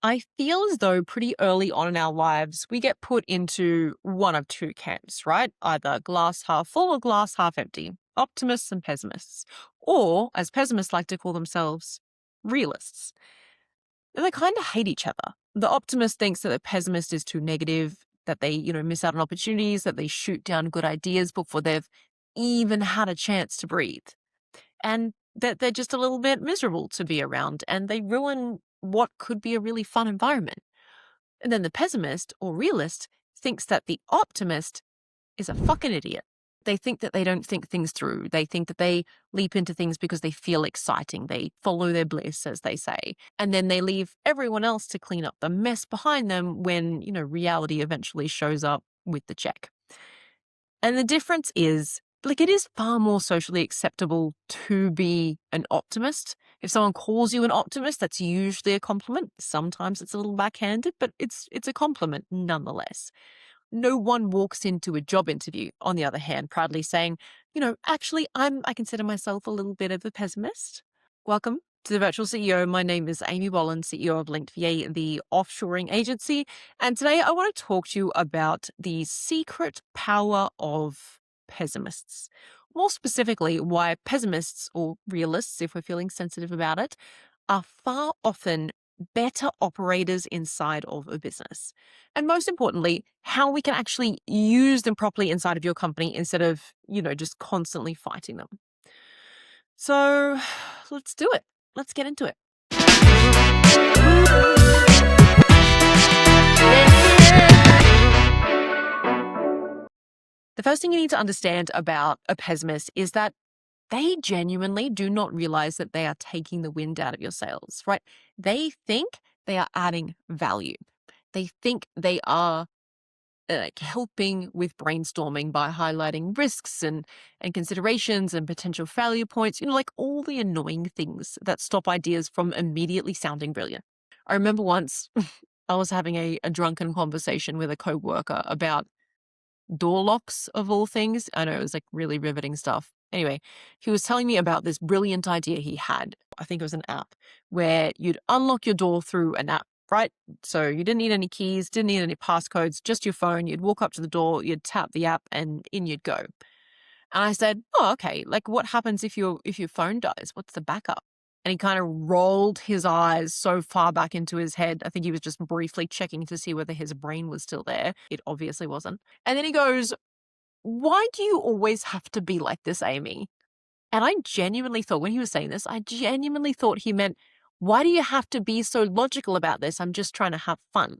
I feel as though pretty early on in our lives, we get put into one of two camps, right? Either glass half full or glass half empty, optimists and pessimists, or as pessimists like to call themselves, realists. And they kind of hate each other. The optimist thinks that the pessimist is too negative, that they, miss out on opportunities, that they shoot down good ideas before they've even had a chance to breathe. And that they're just a little bit miserable to be around and they ruin what could be a really fun environment. And then the pessimist or realist thinks that the optimist is a fucking idiot. They think that they don't think things through. They think that they leap into things because they feel exciting. They follow their bliss, as they say. And then they leave everyone else to clean up the mess behind them when, reality eventually shows up with the check. And the difference is, it is far more socially acceptable to be an optimist. If someone calls you an optimist, that's usually a compliment. Sometimes it's a little backhanded, but it's a compliment nonetheless. No one walks into a job interview, on the other hand, proudly saying, actually, I consider myself a little bit of a pessimist. Welcome to the Virtual CEO. My name is Amy Wallin, CEO of Linked VA, the offshoring agency. And today I want to talk to you about the secret power of pessimists. More specifically, why pessimists, or realists, if we're feeling sensitive about it, are far often better operators inside of a business. And most importantly, how we can actually use them properly inside of your company instead of, just constantly fighting them. So let's do it. Let's get into it. The first thing you need to understand about a pessimist is that they genuinely do not realize that they are taking the wind out of your sails, right? They think they are adding value. They think they are helping with brainstorming by highlighting risks and considerations and potential failure points, all the annoying things that stop ideas from immediately sounding brilliant. I remember once I was having a drunken conversation with a coworker about door locks of all things. I know it was really riveting stuff. Anyway, he was telling me about this brilliant idea he had. I think it was an app where you'd unlock your door through an app, right? So you didn't need any keys, didn't need any passcodes, just your phone. You'd walk up to the door, you'd tap the app and in you'd go. And I said, oh, okay. What happens if your phone dies? What's the backup? And he kind of rolled his eyes so far back into his head. I think he was just briefly checking to see whether his brain was still there. It obviously wasn't. And then he goes, why do you always have to be like this, Amy? And I genuinely thought, when he was saying this, I genuinely thought he meant, why do you have to be so logical about this? I'm just trying to have fun.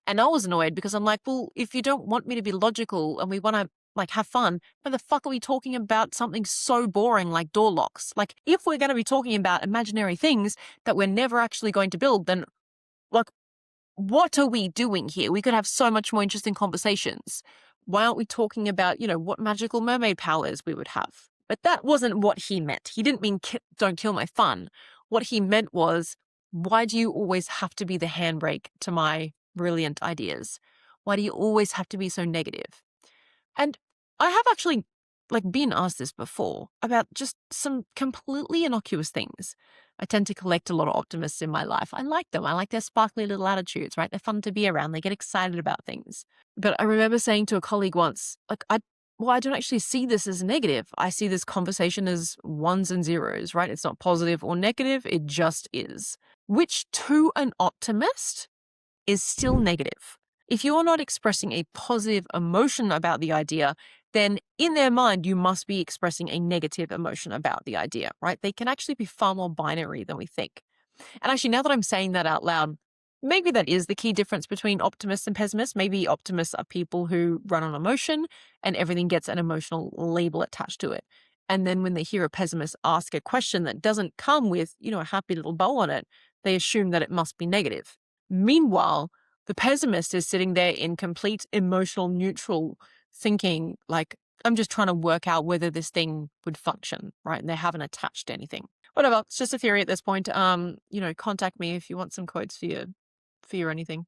And I was annoyed because I'm like, well, if you don't want me to be logical and we want to have fun, why the fuck are we talking about something so boring like door locks? If we're going to be talking about imaginary things that we're never actually going to build, then what are we doing here? We could have so much more interesting conversations. Why aren't we talking about, what magical mermaid powers we would have? But that wasn't what he meant. He didn't mean don't kill my fun. What he meant was, why do you always have to be the handbrake to my brilliant ideas? Why do you always have to be so negative? And I have actually been asked this before about just some completely innocuous things. I tend to collect a lot of optimists in my life. I like them. I like their sparkly little attitudes, right? They're fun to be around. They get excited about things. But I remember saying to a colleague once, I don't actually see this as negative. I see this conversation as ones and zeros, right? It's not positive or negative. It just is. Which to an optimist is still negative. If you're not expressing a positive emotion about the idea, then in their mind, you must be expressing a negative emotion about the idea, right? They can actually be far more binary than we think. And actually, now that I'm saying that out loud, maybe that is the key difference between optimists and pessimists. Maybe optimists are people who run on emotion and everything gets an emotional label attached to it. And then when they hear a pessimist ask a question that doesn't come with, a happy little bow on it, they assume that it must be negative. Meanwhile, the pessimist is sitting there in complete emotional neutral thinking, I'm just trying to work out whether this thing would function, right? And they haven't attached anything. Whatever, it's just a theory at this point. Contact me if you want some quotes for your anything.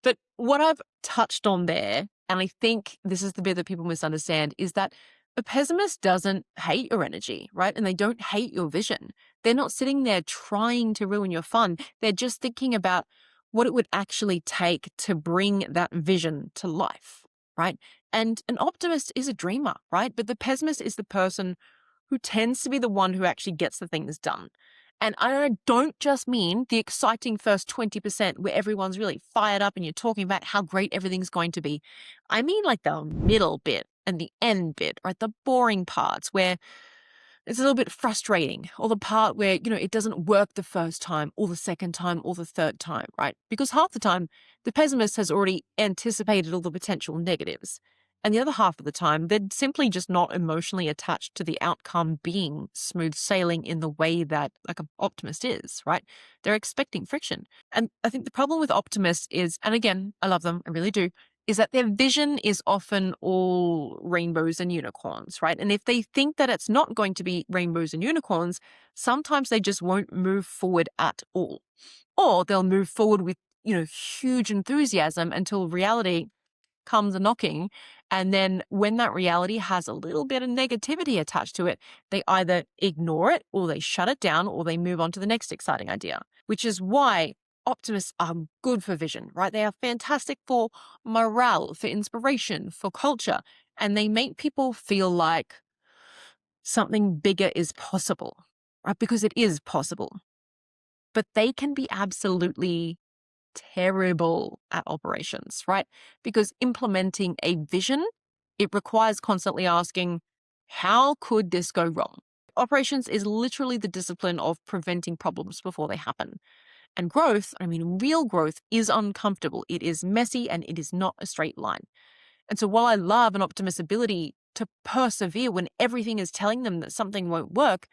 But what I've touched on there, and I think this is the bit that people misunderstand, is that a pessimist doesn't hate your energy, right? And they don't hate your vision. They're not sitting there trying to ruin your fun. They're just thinking about, what it would actually take to bring that vision to life, right? And an optimist is a dreamer, right? But the pessimist is the person who tends to be the one who actually gets the things done. And I don't just mean the exciting first 20% where everyone's really fired up and you're talking about how great everything's going to be. I mean like the middle bit and the end bit, right? The boring parts where it's a little bit frustrating, or the part where, it doesn't work the first time or the second time or the third time, right? Because half the time, the pessimist has already anticipated all the potential negatives. And the other half of the time, they're simply just not emotionally attached to the outcome being smooth sailing in the way that like an optimist is, right? They're expecting friction. And I think the problem with optimists is, and again, I love them, I really do, is that their vision is often all rainbows and unicorns, right? And if they think that it's not going to be rainbows and unicorns, sometimes they just won't move forward at all. Or they'll move forward with, huge enthusiasm until reality comes a knocking. And then when that reality has a little bit of negativity attached to it, they either ignore it or they shut it down or they move on to the next exciting idea, which is why optimists are good for vision, right? They are fantastic for morale, for inspiration, for culture, and they make people feel like something bigger is possible, right? Because it is possible. But they can be absolutely terrible at operations, right? Because implementing a vision, it requires constantly asking, how could this go wrong? Operations is literally the discipline of preventing problems before they happen. And growth, real growth is uncomfortable. It is messy and it is not a straight line. And so while I love an optimist's ability to persevere when everything is telling them that something won't work,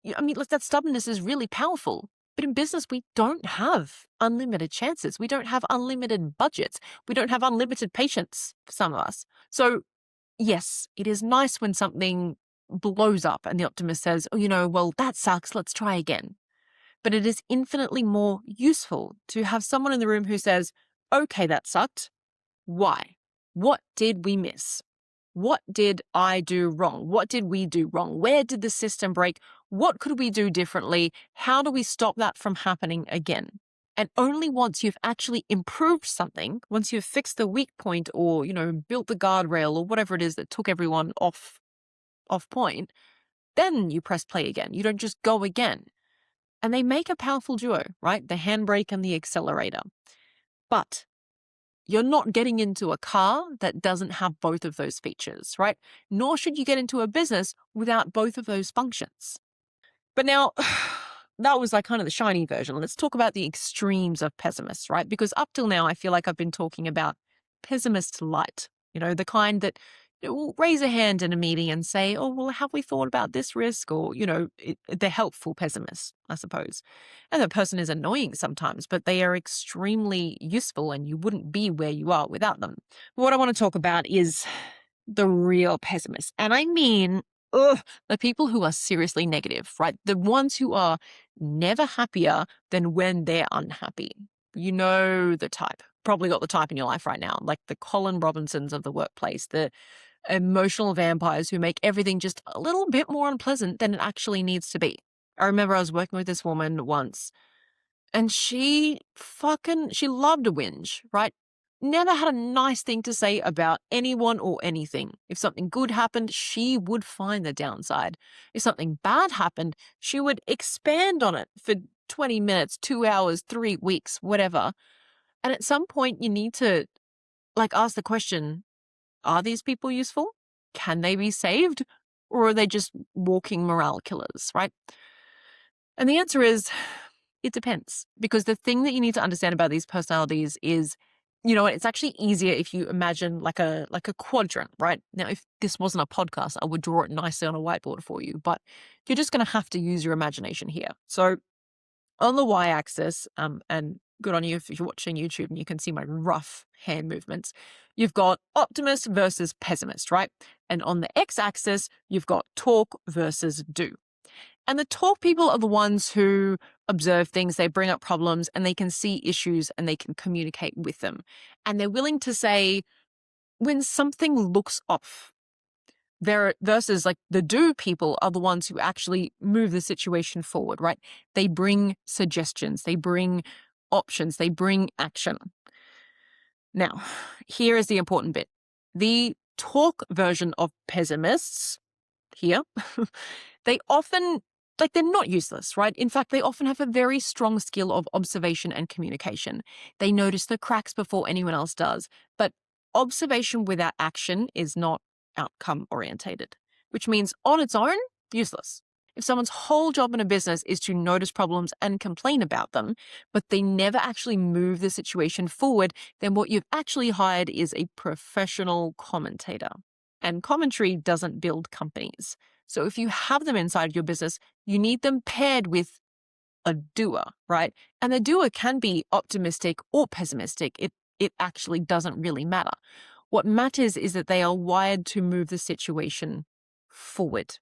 that stubbornness is really powerful. But in business, we don't have unlimited chances. We don't have unlimited budgets. We don't have unlimited patience for some of us. So yes, it is nice when something blows up and the optimist says, oh, well, that sucks. Let's try again. But it is infinitely more useful to have someone in the room who says, okay, that sucked. Why? What did we miss? What did I do wrong? What did we do wrong? Where did the system break? What could we do differently? How do we stop that from happening again? And only once you've actually improved something, once you've fixed the weak point or, built the guardrail or whatever it is that took everyone off point, then you press play again. You don't just go again. And they make a powerful duo, right? The handbrake and the accelerator. But you're not getting into a car that doesn't have both of those features, right? Nor should you get into a business without both of those functions. But now, that was like kind of the shiny version. Let's talk about the extremes of pessimists, right? Because up till now, I feel like I've been talking about pessimist light, the kind that will raise a hand in a meeting and say, oh, well, have we thought about this risk? Or, the helpful pessimist, I suppose. And the person is annoying sometimes, but they are extremely useful and you wouldn't be where you are without them. What I want to talk about is the real pessimists. And I mean, the people who are seriously negative, right? The ones who are never happier than when they're unhappy. You know the type. Probably got the type in your life right now, like the Colin Robinsons of the workplace, the emotional vampires who make everything just a little bit more unpleasant than it actually needs to be. I remember I was working with this woman once and she loved a whinge, right? Never had a nice thing to say about anyone or anything. If something good happened, she would find the downside. If something bad happened, she would expand on it for 20 minutes, 2 hours, 3 weeks, whatever. And at some point you need to ask the question, are these people useful? Can they be saved? Or are they just walking morale killers, right? And the answer is, it depends. Because the thing that you need to understand about these personalities is, it's actually easier if you imagine like a quadrant, right? Now, if this wasn't a podcast, I would draw it nicely on a whiteboard for you, but you're just going to have to use your imagination here. So on the y-axis, and good on you if you're watching YouTube and you can see my rough hand movements, you've got optimist versus pessimist, right? And on the x-axis, you've got talk versus do. And the talk people are the ones who observe things, they bring up problems, and they can see issues and they can communicate with them. And they're willing to say when something looks off. Versus the do people are the ones who actually move the situation forward, right? They bring suggestions, they bring options. They bring action. Now, here is the important bit. The talk version of pessimists here, they often, they're not useless, right? In fact, they often have a very strong skill of observation and communication. They notice the cracks before anyone else does. But observation without action is not outcome orientated, which means on its own, useless. If someone's whole job in a business is to notice problems and complain about them, but they never actually move the situation forward, then what you've actually hired is a professional commentator. And commentary doesn't build companies. So if you have them inside your business, you need them paired with a doer, right? And the doer can be optimistic or pessimistic. It actually doesn't really matter. What matters is that they are wired to move the situation forward.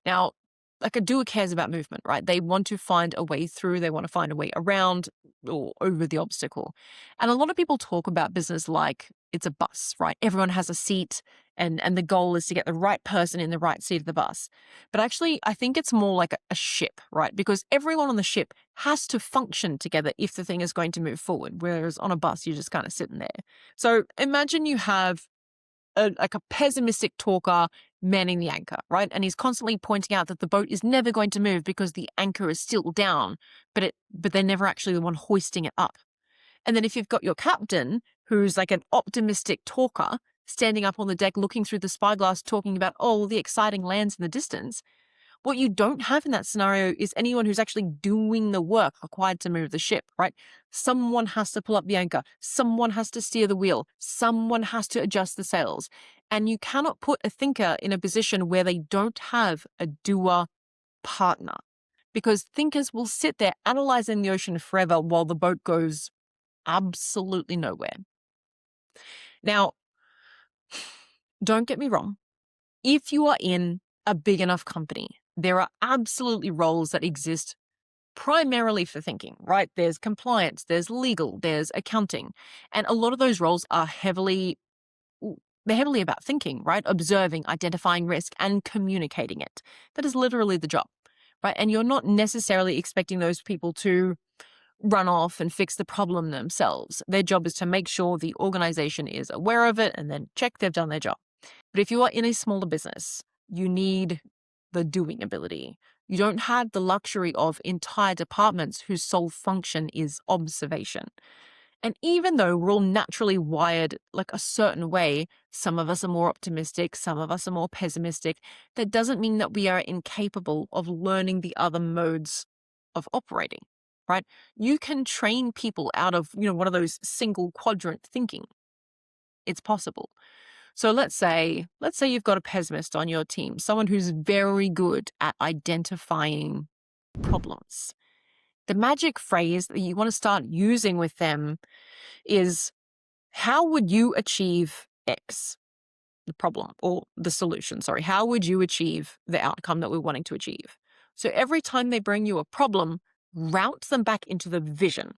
Now, like a doer cares about movement, right? They want to find a way through, they want to find a way around or over the obstacle. And a lot of people talk about business like it's a bus, right? Everyone has a seat and the goal is to get the right person in the right seat of the bus. But actually, I think it's more like a ship, right? Because everyone on the ship has to function together if the thing is going to move forward, whereas on a bus, you're just kind of sitting there. So imagine you have a pessimistic talker manning the anchor, right? And he's constantly pointing out that the boat is never going to move because the anchor is still down, but they're never actually the one hoisting it up. And then if you've got your captain, who's like an optimistic talker, standing up on the deck looking through the spyglass talking about all the exciting lands in the distance, what you don't have in that scenario is anyone who's actually doing the work required to move the ship, right? Someone has to pull up the anchor. Someone has to steer the wheel. Someone has to adjust the sails. And you cannot put a thinker in a position where they don't have a doer partner, because thinkers will sit there analyzing the ocean forever while the boat goes absolutely nowhere. Now, don't get me wrong. If you are in a big enough company, there are absolutely roles that exist primarily for thinking, right? There's compliance, there's legal, there's accounting. And a lot of those roles are they're heavily about thinking, right? Observing, identifying risk, and communicating it. That is literally the job, right? And you're not necessarily expecting those people to run off and fix the problem themselves. Their job is to make sure the organization is aware of it and then check they've done their job. But if you are in a smaller business, you need the doing ability. You don't have the luxury of entire departments whose sole function is observation. And even though we're all naturally wired like a certain way, some of us are more optimistic, some of us are more pessimistic, that doesn't mean that we are incapable of learning the other modes of operating, right? You can train people out of, one of those single quadrant thinking. It's possible. So let's say you've got a pessimist on your team, someone who's very good at identifying problems. The magic phrase that you want to start using with them is, how would you achieve X, the problem, or the solution? Sorry, how would you achieve the outcome that we're wanting to achieve? So every time they bring you a problem, route them back into the vision.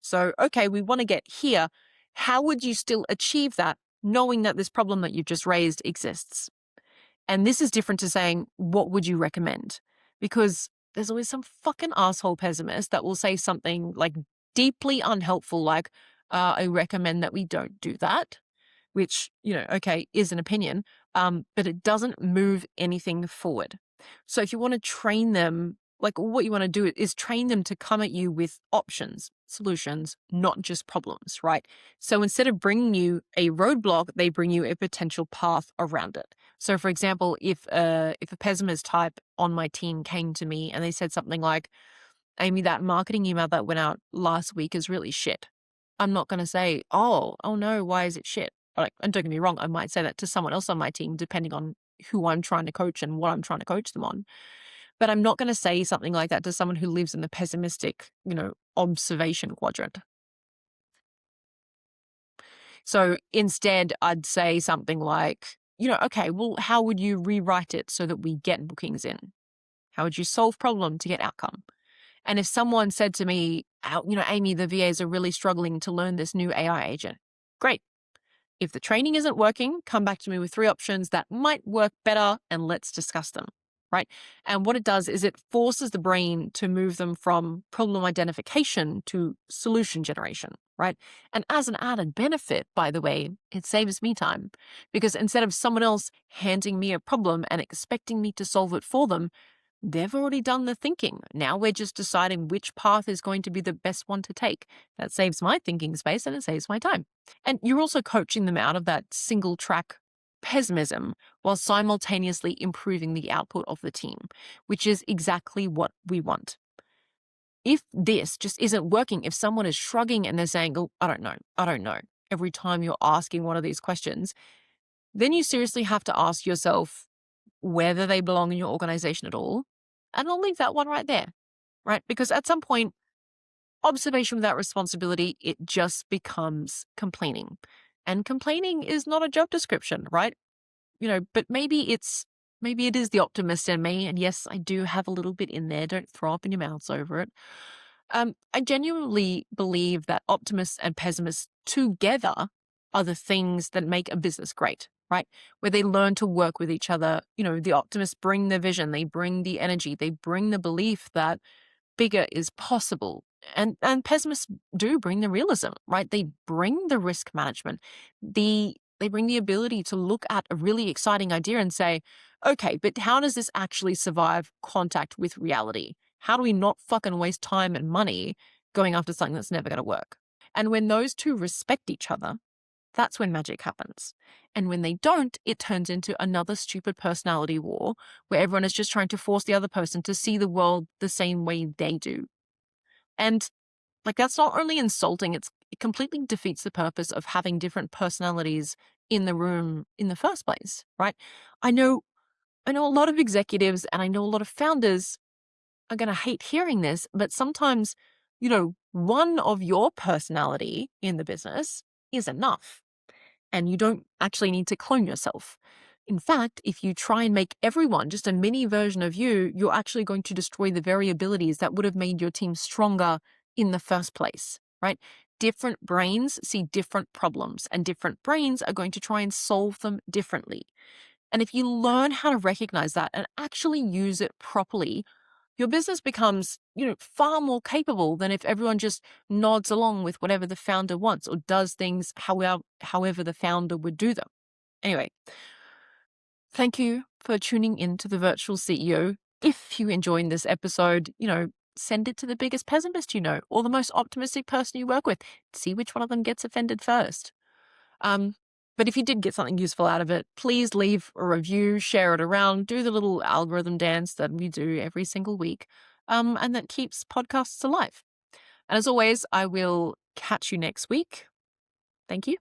So, okay, we want to get here. How would you still achieve that, knowing that this problem that you've just raised exists? And this is different to saying, what would you recommend? Because there's always some fucking asshole pessimist that will say something like deeply unhelpful, like, I recommend that we don't do that, which, okay, is an opinion, but it doesn't move anything forward. So if you want to train them, like what you want to do is train them to come at you with options, solutions, not just problems, right? So instead of bringing you a roadblock, they bring you a potential path around it. So for example, if a pessimist type on my team came to me and they said something like, Amy, that marketing email that went out last week is really shit. I'm not going to say, oh no, why is it shit? Like, and don't get me wrong, I might say that to someone else on my team, depending on who I'm trying to coach and what I'm trying to coach them on. But I'm not going to say something like that to someone who lives in the pessimistic, observation quadrant. So instead, I'd say something like, okay, well, how would you rewrite it so that we get bookings in? How would you solve problem to get outcome? And if someone said to me, Amy, the VAs are really struggling to learn this new AI agent. Great. If the training isn't working, come back to me with 3 options that might work better and let's discuss them. right? And what it does is it forces the brain to move them from problem identification to solution generation, right? And as an added benefit, by the way, it saves me time because instead of someone else handing me a problem and expecting me to solve it for them, they've already done the thinking. Now we're just deciding which path is going to be the best one to take. That saves my thinking space and it saves my time. And you're also coaching them out of that single track pessimism while simultaneously improving the output of the team, which is exactly what we want. If this just isn't working, if someone is shrugging and they're saying, oh, I don't know, every time you're asking one of these questions, then you seriously have to ask yourself whether they belong in your organization at all. And I'll leave that one right there, right? Because at some point, observation without responsibility, it just becomes complaining. And complaining is not a job description, right? But maybe it is the optimist in me. And yes, I do have a little bit in there. Don't throw up in your mouths over it. I genuinely believe that optimists and pessimists together are the things that make a business great, right? Where they learn to work with each other. The optimists bring the vision, they bring the energy, they bring the belief that bigger is possible. And pessimists do bring the realism, right? They bring the risk management. They bring the ability to look at a really exciting idea and say, okay, but how does this actually survive contact with reality? How do we not fucking waste time and money going after something that's never going to work? And when those two respect each other, that's when magic happens. And when they don't, it turns into another stupid personality war where everyone is just trying to force the other person to see the world the same way they do. And that's not only insulting, it completely defeats the purpose of having different personalities in the room in the first place, right? I know a lot of executives and I know a lot of founders are going to hate hearing this, but sometimes, one of your personality in the business is enough. And you don't actually need to clone yourself. In fact, if you try and make everyone just a mini version of you, you're actually going to destroy the very abilities that would have made your team stronger in the first place, right? Different brains see different problems, and different brains are going to try and solve them differently. And if you learn how to recognize that and actually use it properly, your business becomes, far more capable than if everyone just nods along with whatever the founder wants or does things however the founder would do them. Anyway, thank you for tuning in to the Virtual CEO. If you enjoyed this episode, send it to the biggest pessimist you know or the most optimistic person you work with. See which one of them gets offended first. But if you did get something useful out of it, please leave a review, share it around, do the little algorithm dance that we do every single week, and that keeps podcasts alive. And as always, I will catch you next week. Thank you.